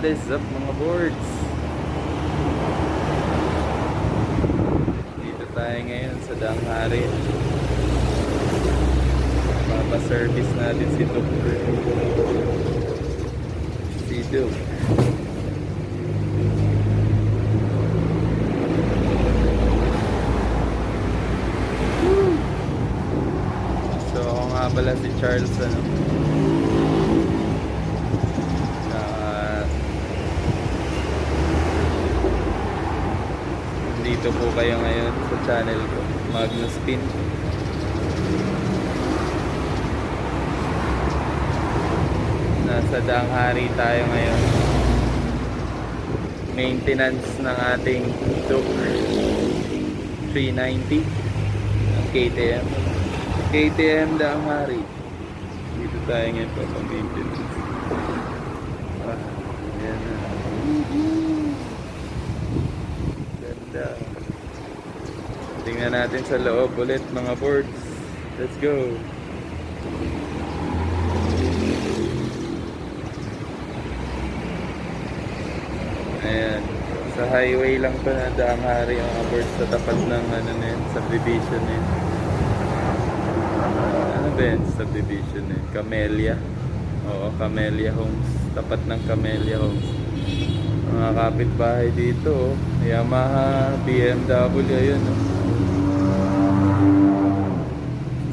is up mga boards? Dito tayo ngayon sa Daang. Papaservice natin si Dr. Si Doc. So ako nga pala si Charles, ano? Dito po kayo ngayon sa channel ko, Magnus Pin. Nasa Daang tayo ngayon. Maintenance ng ating Docker 390 ng KTM. KTM Daang. Dito tayo ngayon pa maintenance. Ayan na. Ganda. Tingnan natin sa loob ulit mga boards. Let's go. Ayan. Sa highway lang to na Daang mga boards, sa tapat ng ano na yun, subdivision na yun. Ano ba yun? Subdivision na yun. Camellia. Oo, Camellia Homes. Tapat ng Camellia Homes. Mga kapitbahay dito, Yamaha, BMW, ayun.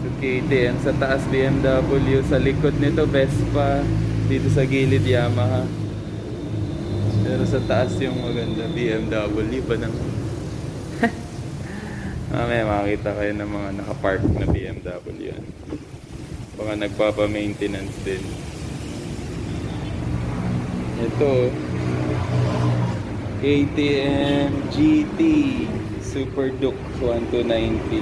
So KTM sa taas, BMW, sa likod nito Vespa, dito sa gilid Yamaha. Pero sa taas yung maganda BMW ba naman? Mamaya makakita kayo ng mga nakapark na BMW yan. Baka nagpapa-maintenance din. Ito KTM GT Super Duke 1290.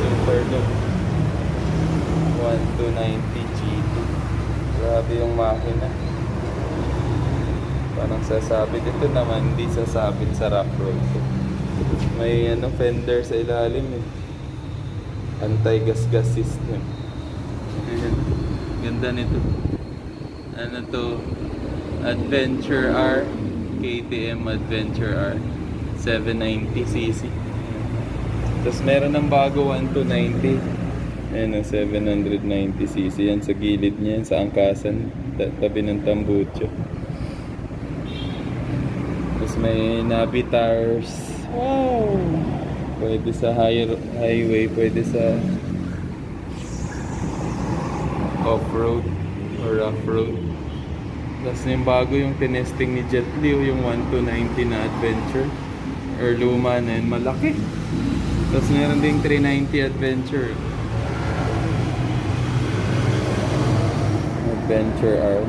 Super Duke 1290 GT. Grabe yung makina. Parang sasabit. Ito naman hindi sasabit sa rough road. May ano, fender sa ilalim eh. Anti-gas-gas system. Ayan. Ganda nito. Ano to? Adventure R. KTM Adventure R 790cc. Tapos meron ng bago 1290. Ayan ang 790cc. Yan sa gilid niya, sa angkasan, tabi ng tambucho. Tapos may Navi tires. Wow! Pwede sa highway, pwede sa off-road or off-road. Tapos yung bago yung tinesting ni Jetliw, yung 1290 na Adventure or luma na yun, malaki. Tapos meron ding 390 Adventure. Adventure R.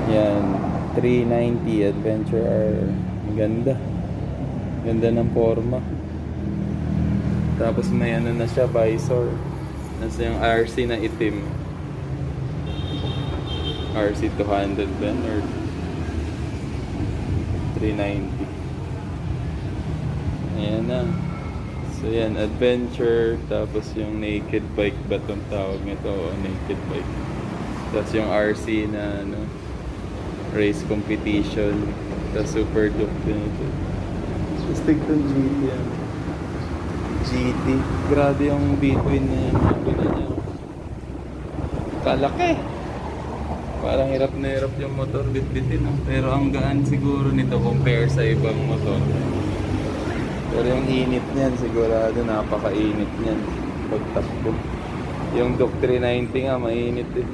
Yan, 390 Adventure R. Ganda. Ganda ng forma. Tapos may ano na siya, visor. Nasa yung RC na itim. RC 200 ba or 390. Ayan na. So yan, Adventure. Tapos yung naked bike ba itong tawag nito? O naked bike. Tapos yung RC na ano, race competition. Tapos Super Duke din ito. Tapos tignan GT yan. GT. Grabe yung between na yan. Niya. Kalaki. Parang hirap na hirap yung motor bitbitin. Pero ang gaan siguro nito compare sa ibang motor. Pero yung init niyan sigurado napakainit niyan pagtakbo. Yung Doc 390 nga mainit eh.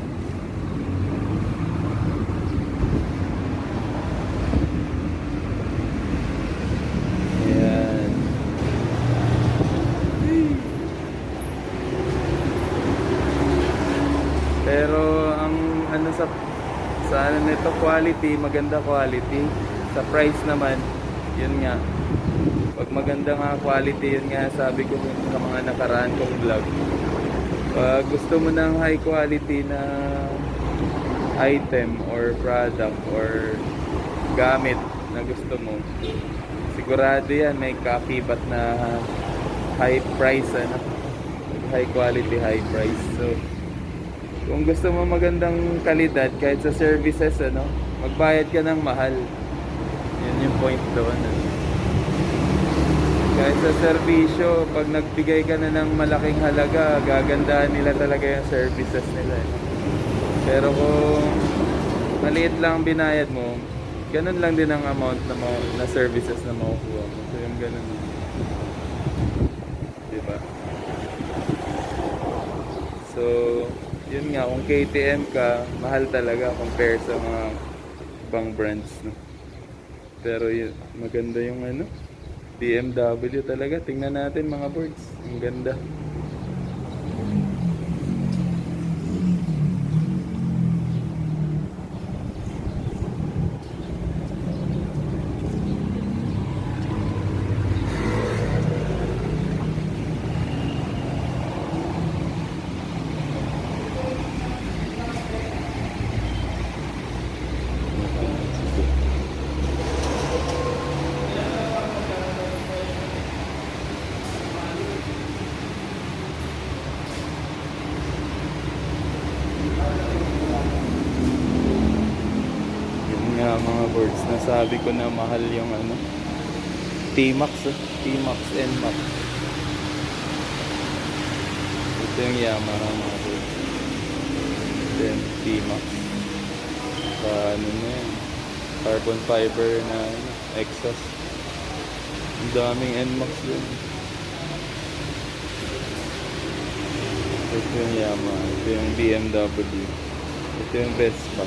Pero ang ano sa ano nito, quality, maganda quality. Sa price naman, yun nga. Pag maganda nga quality, yun nga sabi ko sa mga nakaraan kong vlog. Pag gusto mo ng high quality na item or product or gamit na gusto mo, sigurado yan may kakibat na high price, ano? high quality, high price. So, kung gusto mo magandang kalidad kahit sa services, ano, magbayad ka ng mahal. Yun yung point doon. Ano. Kahit sa serbisyo, pag nagbigay ka na ng malaking halaga, gagandahan nila talaga yung services nila. Eh. Pero kung maliit lang binayad mo, ganun lang din ang amount na services na makukuha mo. So yung ganun. Diba? So, yun nga, kung KTM ka, mahal talaga compare sa mga ibang brands. No? Pero yun, maganda yung ano, BMW talaga. Tingnan natin mga boards. Ang ganda. Mga boards, nasabi ko na mahal yung ano, T-Max, T-Max N-Max. Ito yung Yamaha mga boards. Then T-Max ano na yan, carbon fiber na ano, exhaust. Ang daming N-Max yun. Ito yung Yamaha, ito yung BMW, ito yung Vespa.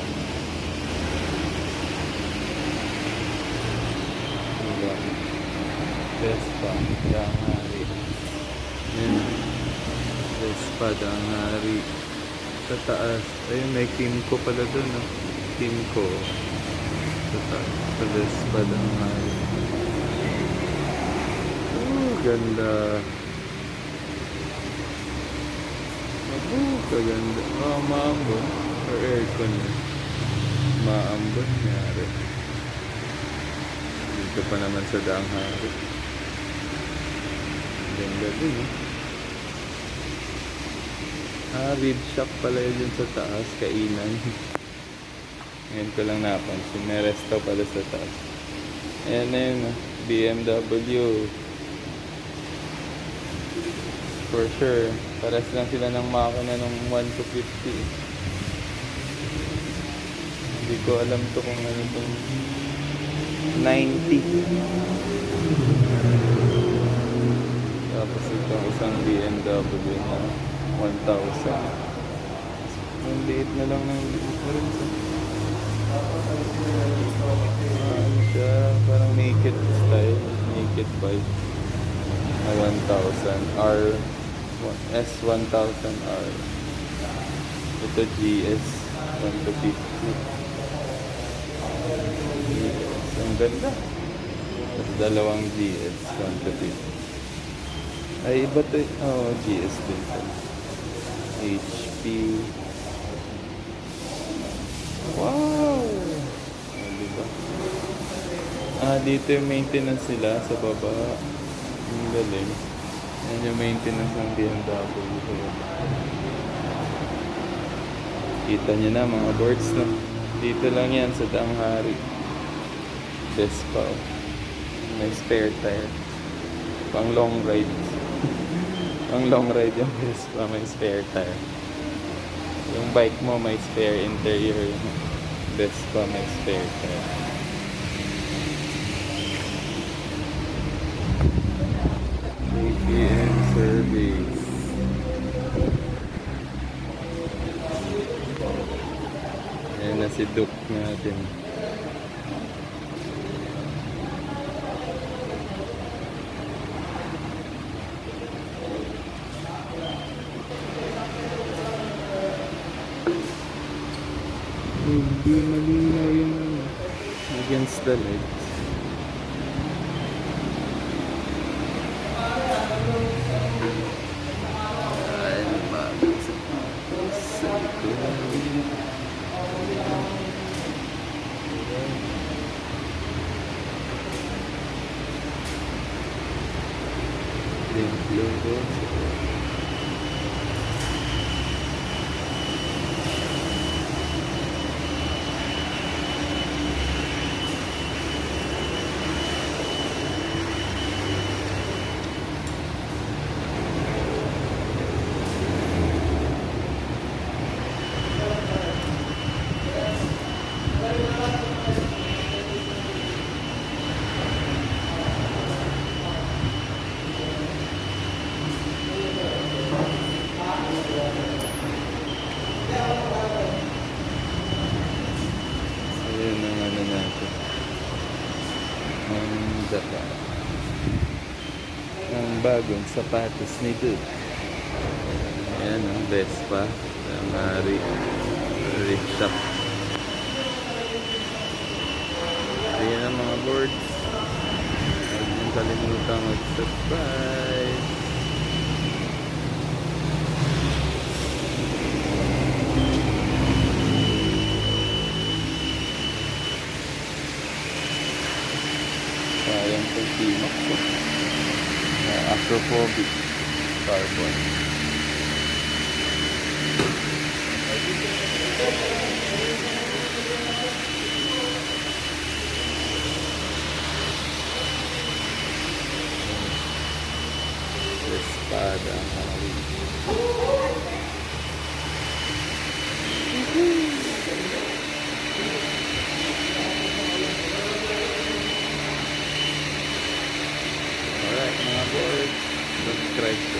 Vespa, Daang. Yan. Vespa, Daang. Sa taas. Ayun, may Kimco pala dun. No? Kimco. Sa taas. Sa Vespa, Daang. Oh, ganda. Oh, kaganda. Oh, maambon. Or aircon. Maambon. Nangyari. Dito pa naman sa Daang. Ganda din eh. Rib shop pala yun sa taas, kainan. Ngayon ko lang napansin, may resto pala sa taas. Ayan na yun, BMW. For sure, pares lang sila ng makina ng 1 to 50. Hindi ko alam to kung ano itong 90. Tapos itong isang BMW na 1,000. Ang liit na lang ng difference. Ano siya? Parang naked style. Naked bike. Na 1,000. S1000R. Ito GS 1 to 50. Ang ganda. Tapos dalawang GS 1 to 50. Ay, iba to. Oh, GS din to. HP. Wow! Oh, diba? Dito yung maintenance nila sa baba. Ang galing. Yan yung maintenance ng BMW. Kita nyo na mga boards, no? Dito lang yan sa Daang. Vespa. May spare tire. Pang long ride. Pang long ride yung Vespa, may spare tire. Yung bike mo may spare interior. Yung Vespa may spare tire. KTM service. Ayan na si Duke natin. Hindi malinaw yung against the lights. Ay, mabit sa Ganda pa. Ang bagong sapatos ni Dude. Ayan ang Vespa. Ang reef shop. Ayan ang mga boards. Huwag mong kalimutan mag-subscribe. Sayang itong T-Max. Acrophobic carbon. Espada ang hawin. Alright mga boys, subscribe ko.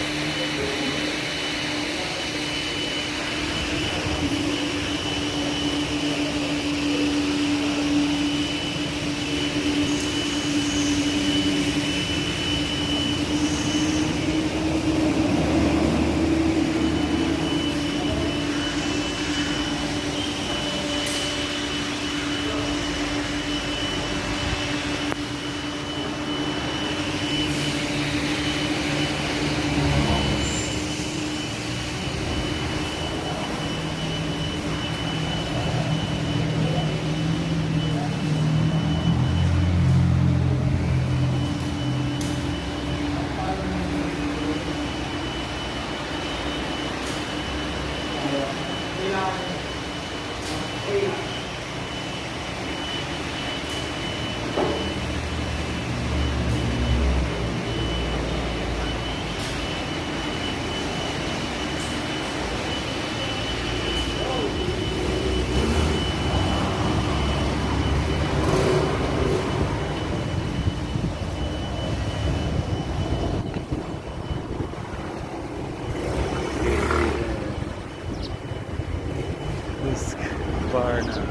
Bar na.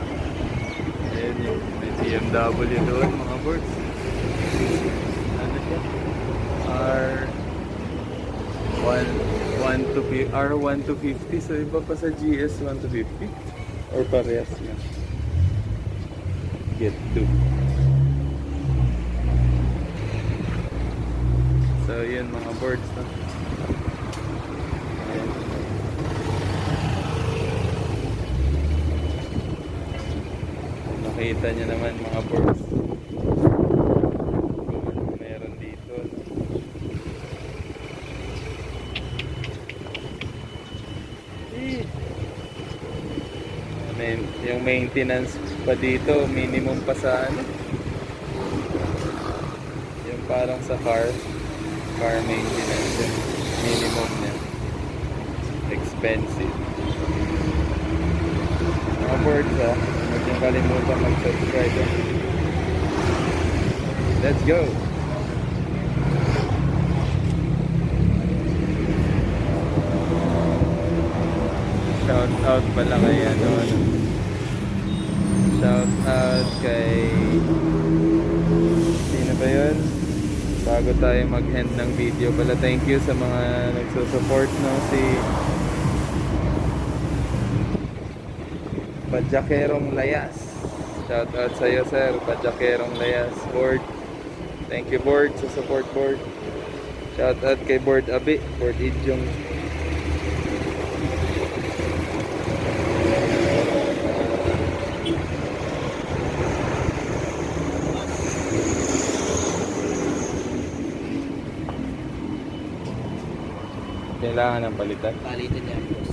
Ayan yung may BMW doon mga boards. Ano siya? R1 to 50. So iba pa sa GS 1 to 50 or parehas niya. Get to. So yun mga boards no? Ayan. Makita nyo naman mga boards kung meron dito no? Yung maintenance pa dito minimum pa sa ano yung parang sa car maintenance yun. Minimum niya expensive mga boards ha. Huwag niyong kalimutan mag-subscribe. Let's go! Shout out pala kay ano. Shout out kay sino ba yun? Bago tayo mag-end ng video pala. Thank you sa mga nagsusupport no? Si Padyakerong Layas. Shout out sa iyo sir, Padyakerong Layas. Board. Thank you board sa support board. Shout out kay Board Abi, Board Idyong. Kailangan ng palitan. Palitan niya boss.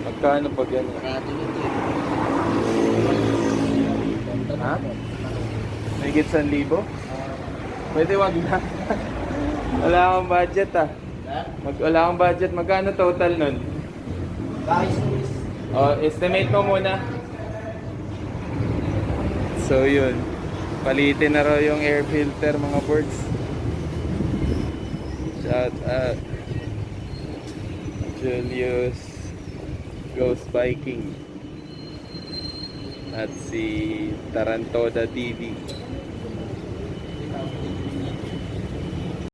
Magkano pag yan? Ha? Mahigit 1,000? Pwede wag na. Wala akong budget ah. Wala akong budget. Magkano total nun? Oh, estimate mo muna. So yun. Palitin na raw yung air filter mga boards. Shout out Julius Ghost Biking at si Tarantoda TV.